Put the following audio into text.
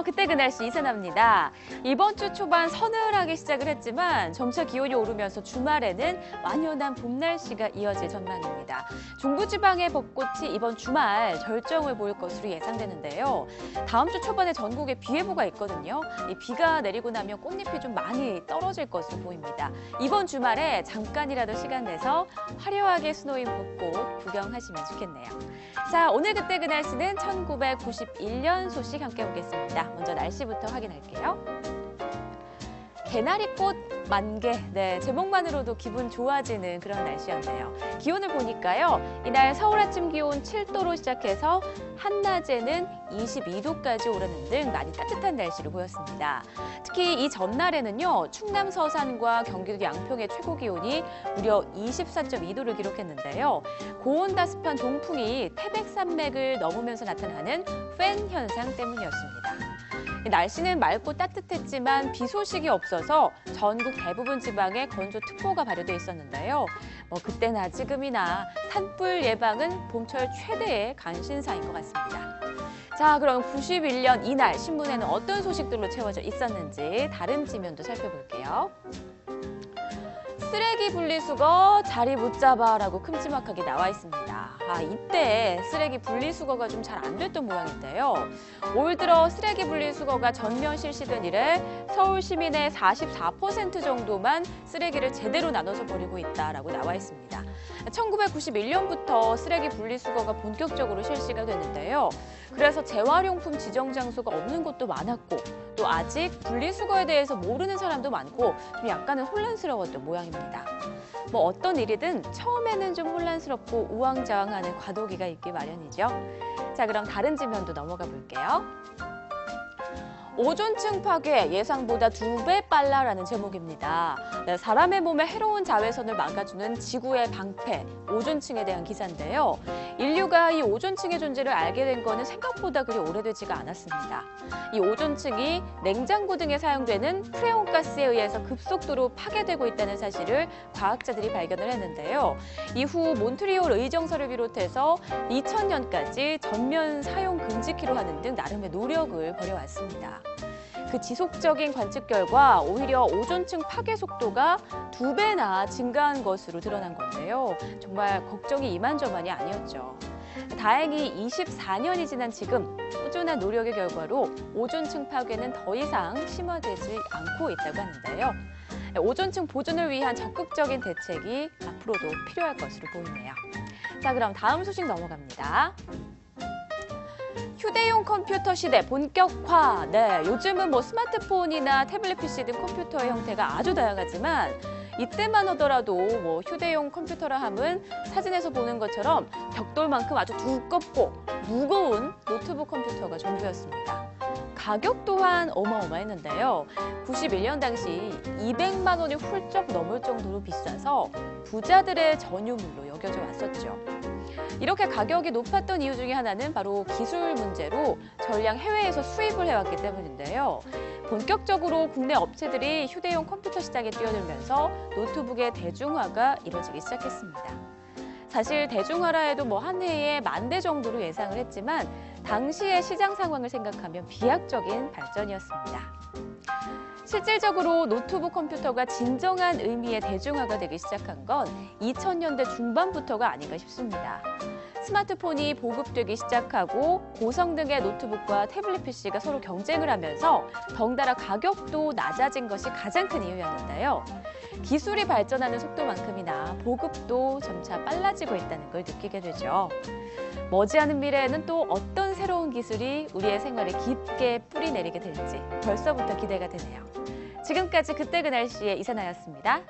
그때 그 날씨 이사나입니다. 이번 주 초반 서늘하게 시작을 했지만 점차 기온이 오르면서 주말에는 완연한 봄 날씨가 이어질 전망입니다. 중부지방의 벚꽃이 이번 주말 절정을 보일 것으로 예상되는데요. 다음 주 초반에 전국에 비 예보가 있거든요. 이 비가 내리고 나면 꽃잎이 좀 많이 떨어질 것으로 보입니다. 이번 주말에 잠깐이라도 시간 내서 화려하게 수놓인 벚꽃 구경하시면 좋겠네요. 자, 오늘 그때 그 날씨는 1991년 소식 함께 보겠습니다. 먼저 날씨부터 확인할게요. 개나리꽃 만개, 제목만으로도 기분 좋아지는 그런 날씨였네요. 기온을 보니까요, 이날 서울 아침 기온 7도로 시작해서 한낮에는 22도까지 오르는 등 많이 따뜻한 날씨로 보였습니다. 특히 이 전날에는요, 충남 서산과 경기도 양평의 최고 기온이 무려 24.2도를 기록했는데요. 고온다습한 동풍이 태백산맥을 넘으면서 나타나는 팬 현상 때문이었습니다. 날씨는 맑고 따뜻했지만 비 소식이 없어서 전국 대부분 지방에 건조특보가 발효돼 있었는데요. 그때나 지금이나 산불 예방은 봄철 최대의 관심사인 것 같습니다. 자, 그럼 91년 이날 신문에는 어떤 소식들로 채워져 있었는지 다른 지면도 살펴볼게요. 쓰레기 분리수거 자리 못 잡아라고 큼지막하게 나와 있습니다. 이때 쓰레기 분리수거가 좀 잘 안 됐던 모양인데요. 올 들어 쓰레기 분리수거가 전면 실시된 이래 서울 시민의 44% 정도만 쓰레기를 제대로 나눠서 버리고 있다라고 나와 있습니다. 1991년부터 쓰레기 분리수거가 본격적으로 실시가 됐는데요. 그래서 재활용품 지정 장소가 없는 곳도 많았고 또 아직 분리수거에 대해서 모르는 사람도 많고 좀 약간은 혼란스러웠던 모양입니다. 어떤 일이든 처음에는 좀 혼란스럽고 우왕좌왕하는 과도기가 있기 마련이죠. 자, 그럼 다른 지면도 넘어가 볼게요. 오존층 파괴 예상보다 2배 빨라라는 제목입니다. 사람의 몸에 해로운 자외선을 막아주는 지구의 방패, 오존층에 대한 기사인데요. 인류가 이 오존층의 존재를 알게 된 거는 생각보다 그리 오래되지가 않았습니다. 이 오존층이 냉장고 등에 사용되는 프레온가스에 의해서 급속도로 파괴되고 있다는 사실을 과학자들이 발견을 했는데요. 이후 몬트리올 의정서를 비롯해서 2000년까지 전면 사용 금지키로 하는 등 나름의 노력을 벌여왔습니다. 그 지속적인 관측 결과 오히려 오존층 파괴 속도가 2배나 증가한 것으로 드러난 건데요. 정말 걱정이 이만저만이 아니었죠. 다행히 24년이 지난 지금 꾸준한 노력의 결과로 오존층 파괴는 더 이상 심화되지 않고 있다고 하는데요. 오존층 보존을 위한 적극적인 대책이 앞으로도 필요할 것으로 보이네요. 자, 그럼 다음 소식 넘어갑니다. 휴대용 컴퓨터 시대 본격화. 요즘은 스마트폰이나 태블릿 PC 등 컴퓨터의 형태가 아주 다양하지만 이때만 하더라도 휴대용 커뮤터라 함은 사진에서 보는 것처럼 벽돌만큼 아주 두껍고 무거운 노트북 컴퓨터가 전부였습니다. 가격 또한 어마어마했는데요. 91년 당시 200만 원이 훌쩍 넘을 정도로 비싸서 부자들의 전유물로 여겨져 왔었죠. 이렇게 가격이 높았던 이유 중에 하나는 바로 기술 문제로 전량 해외에서 수입을 해왔기 때문인데요. 본격적으로 국내 업체들이 휴대용 컴퓨터 시장에 뛰어들면서 노트북의 대중화가 이뤄지기 시작했습니다. 사실 대중화라 해도 한 해에 10,000대 정도로 예상을 했지만 당시의 시장 상황을 생각하면 비약적인 발전이었습니다. 실질적으로 노트북 컴퓨터가 진정한 의미의 대중화가 되기 시작한 건 2000년대 중반부터가 아닌가 싶습니다. 스마트폰이 보급되기 시작하고 고성능의 노트북과 태블릿 PC가 서로 경쟁을 하면서 덩달아 가격도 낮아진 것이 가장 큰 이유였는데요. 기술이 발전하는 속도만큼이나 보급도 점차 빨라지고 있다는 걸 느끼게 되죠. 머지않은 미래에는 또 어떤 새로운 기술이 우리의 생활에 깊게 뿌리 내리게 될지 벌써부터 기대가 되네요. 지금까지 그때 그 날씨의 이사나였습니다.